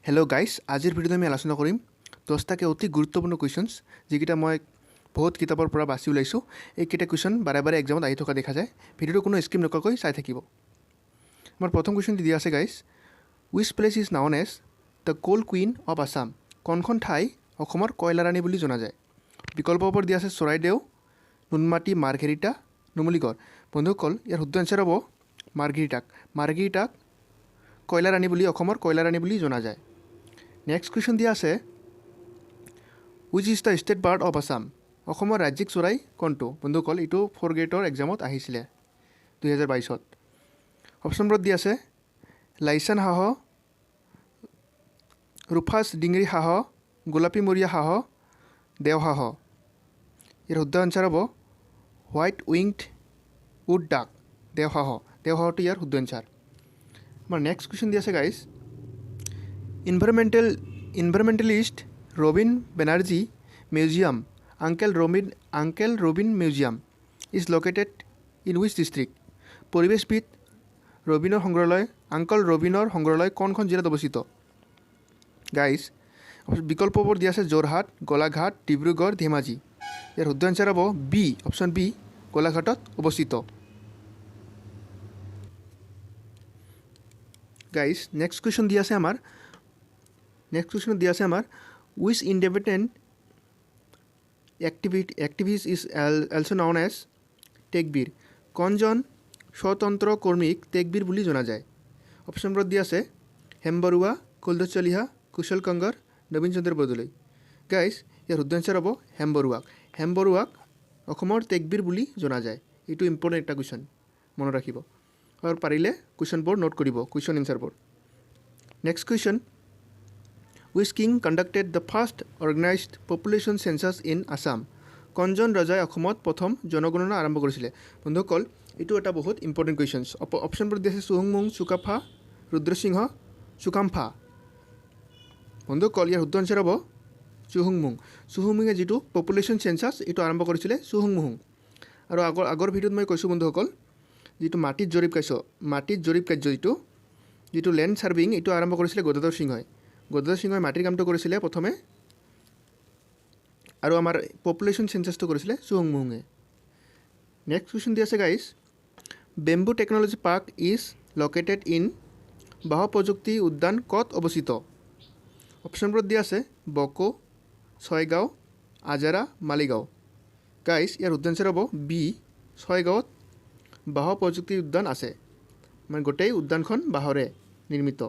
Hello guys आजिर video मैं आलोचना करिम 10टाके अति गुरुत्वपूर्ण कुएशन्स जिकिटा मैं बहुत किताबर पर बाছি उलाइছো এইকেইটা कुएशन बारे बारे एग्जामत आহি থকা দেখা যায় ভিডিওটো কোনো স্কিপ নকৰাকৈ চাই থাকিব আমাৰ প্ৰথম কুৱেশ্যনটো দিয়া আছে guys which place is known as the coal queen of Assam কোনখন ঠাই অসমৰ কয়লা ৰাণী বুলি জনা যায় বিকল্পবোৰ দিয়া আছে চৰাইদেউ নুনমাটি মাৰ্ঘেৰিটা নুমলীগড় বন্ধুসকল ইয়াৰ শুদ্ধ আনসাৰ হ'ব মাৰ্ঘেৰিটাক কয়লা ৰাণী বুলি অসমৰ কয়লা ৰাণী বুলি জনা যায় নেক্সট কুৱেশ্যন দিয়া আছে which is the state bird of Assam অসমৰ ৰাজ্যিক চৰাই কোনটো বন্ধুসকল ইটো 4 গ্ৰেডৰ এক্সামত আহিছিলে 2022ত অপচনবোৰ দিয়া আছে লাইছান হাঁহ ৰূফাছ ডিংৰি হাঁহ গোলাপী মৰিয়া হাঁহ দেও হাঁহ ইয়াৰ শুদ্ধ আনসাৰ হ'ব হোৱাইট উইংড উড ডাক দেও হাঁহটো ইয়াৰ শুদ্ধ আনসাৰ আমাৰ নেক্সট কুৱেশ্যন দিয়া আছে guys environmentalist Robin Banerjee Museum Uncle Robin Museum is located in which district পৰিৱেশবিদ ৰবিনৰ সংগ্ৰহালয় আংকল ৰবিনৰ সংগ্ৰহালয় কোনখন জিলাত অৱস্থিত গাইজ বিকল্পবোৰ দিয়া আছে যোৰহাট গোলাঘাট ডিব্ৰুগড় ধেমাজি ইয়াৰ শুদ্ধ আনসাৰ হ'ব বি অপশ্যন বি গোলাঘাটত অৱস্থিত গাইজ নেক্সট কুৱেশ্যন দিয়া আছে আমাৰ which independent activist is also known as টেকবীৰ কোনজন স্বতন্ত্ৰ কৰ্মীক টেকবীৰ বুলি জনা যায় অপশ্যনবোৰ দিয়া আছে হেম বৰুৱা কুলদীপ চলিহা কুশল কংগৰ নবীন চন্দ্ৰ বৰদলৈ গাইজ ইয়াৰ শুদ্ধ আনসাৰ হ'ব হেম বৰুৱাক অসমৰ টেকবীৰ বুলি জনা যায় এইটো ইম্পৰ্টেণ্ট এটা কুৱেশ্যন মনত ৰাখিব আৰু পাৰিলে কুৱেশ্যনবোৰ নোট কৰিব কুৱেশ্যন এনসাৰবোৰ next question which king conducted the first organized population census in Assam কোনজন ৰজাই অসমত প্ৰথম জনগণনা আৰম্ভ কৰিছিলে বন্ধুসকল এইটো এটা বহুত ইম্পৰ্টেণ্ট কুৱেশ্যনছ অপশ্যনবোৰ দিছে চুহুংমুং চুকাফা ৰুদ্ৰসিংহ চুকাম্ফা বন্ধুসকল ইয়াৰ শুদ্ধ আনসাৰ হ'ব চুহুংমুঙে যিটো পপুলেশ্যন চেঞ্চাছ এইটো আৰম্ভ কৰিছিলে চুহুংমুং আৰু আগৰ ভিডিঅ'ত মই কৈছোঁ বন্ধুসকল যিটো মাটিত জৰীপ কাৰ্য যিটো লেণ্ড ছাৰ্ভিং এইটো আৰম্ভ কৰিছিলে গদাধৰ সিংহই মাটিৰ কামটো কৰিছিলে প্ৰথমে আৰু আমাৰ পপুলেশ্যন চেঞ্চাছটো কৰিছিলে চুহুংমুঙে নেক্সট কুৱেশ্যন দিয়া আছে guys bamboo technology park is located in বাঁহ প্ৰযুক্তি উদ্যান ক'ত অৱস্থিত অপশ্যনবোৰত দিয়া আছে বকো ছয়গাঁও আজাৰা মালিগাঁও গাইজ ইয়াৰ শুদ্ধ আনসাৰ হ'ব বি ছয়গাঁৱত বাঁহ প্ৰযুক্তি উদ্যান আছে মানে গোটেই উদ্যানখন বাঁহৰে নিৰ্মিত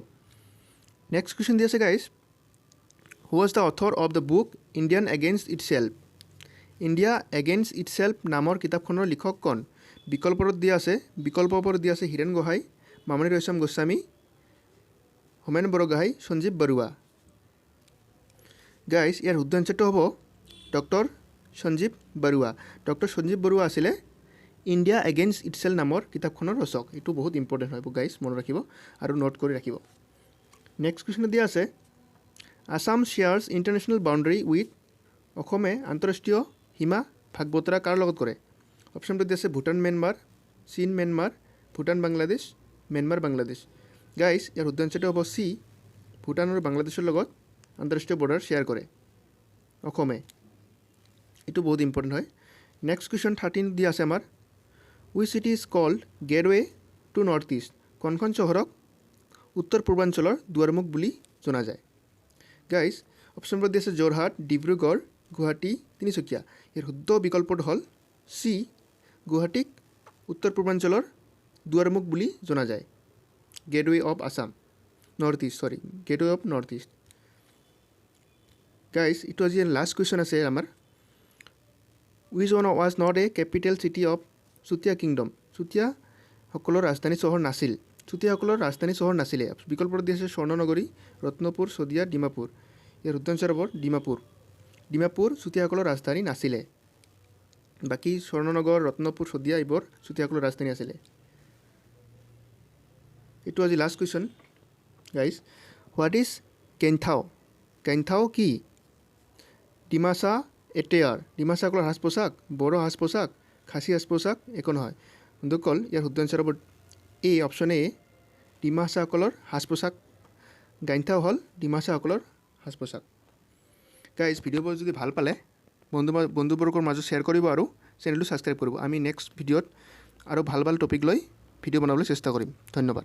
নেক্সট কুৱেশ্যন দিয়া আছে guys who was the author of the book India against itself নামৰ কিতাপখনৰ লিখক কোন বিকল্পবোৰ দিয়া আছে হীৰেণ গোহাঁই মামণি ৰয়ছম গোস্বামী হোমেন বৰগোহাঁই সঞ্জীৱ বৰুৱা গাইজ ইয়াৰ শুদ্ধ আনসাৰটো হ'ব ডক্টৰ সঞ্জীৱ বৰুৱা আছিলে ইণ্ডিয়া এগেইনষ্ট ইটছেল্ফ নামৰ কিতাপখনৰ ৰচক এইটো বহুত ইম্পৰ্টেণ্ট হয় গাইজ মনত ৰাখিব আৰু নোট কৰি ৰাখিব নেক্সট কুৱেশ্যন দিয়া আছে Assam shares international boundary with অসমে আন্তঃৰাষ্ট্ৰীয় সীমা ভাগ বতৰা কাৰ লগত কৰে অপশ্যনটো দিয়া আছে ভূটান ম্যানমাৰ চীন Myanmar Bhutan Bangladesh Myanmar Bangladesh guys ইয়াৰ শুদ্ধ আনসাৰটো হ'ব চি ভূটান আৰু বাংলাদেশৰ লগত আন্তঃৰাষ্ট্ৰীয় বৰ্ডাৰ শ্বেয়াৰ কৰে অসমে এইটো বহুত ইম্পৰ্টেণ্ট হয় নেক্সট কুৱেশ্যন 13 দিয়া আছে আমাৰ which city is called gateway to north east কোনখন চহৰক উত্তৰ পূৰ্বাঞ্চলৰ দুৱাৰমুখ বুলি জনা যায় গাইজ অপশ্যনবোৰ দিয়া আছে যোৰহাট ডিব্ৰুগড় গুৱাহাটী তিনিচুকীয়া ইয়াৰ শুদ্ধ বিকল্পটো হ'ল চি গুৱাহাটীক উত্তৰ পূৰ্বাঞ্চলৰ দুৱাৰমুখ বুলি জনা যায় gateway of north east guys এইটো আজি লাষ্ট কুৱেশ্যন আছে আমাৰ which one was not a capital city of Chutia kingdom চুতীয়াসকলৰ ৰাজধানী চহৰ নাছিলে বিকল্পবোৰ দিয়া আছে স্বৰ্ণনগৰী ৰত্নপুৰ শদিয়া ডিমাপুৰ ইয়াৰ শুদ্ধ আনসাৰ হ'ব ডিমাপুৰ চুতীয়াসকলৰ ৰাজধানী নাছিলে বাকী স্বৰ্ণনগৰ ৰত্নপুৰ শদিয়া এইবোৰ চুতীয়াসকলৰ ৰাজধানী আছিলে এইটো আজি last question guys what is কেন্থাও কি ডিমাচা এটেয়াৰ ডিমাচাসকলৰ সাজ পোছাক বড়ো সাজ পোছাক খাচী সাজ পোছাক একো নহয় বন্ধুসকল ইয়াৰ শুদ্ধ আনসাৰ হ'ব এ অপশ্যন এ ডিমাচাসকলৰ সাজ পোছাক গাইন্থাও হ'ল ডিমাছাসকলৰ সাজ পোছাক। গাইজ ভিডিঅ'বোৰ যদি ভাল পালে বন্ধুবৰ্গৰ মাজত শ্বেয়াৰ কৰিব আৰু চেনেলটো ছাবস্ক্ৰাইব কৰিব। আমি নেক্সট ভিডিঅ'ত আৰু ভাল ভাল টপিক লৈ ভিডিঅ' বনাবলৈ চেষ্টা কৰিম। ধন্যবাদ।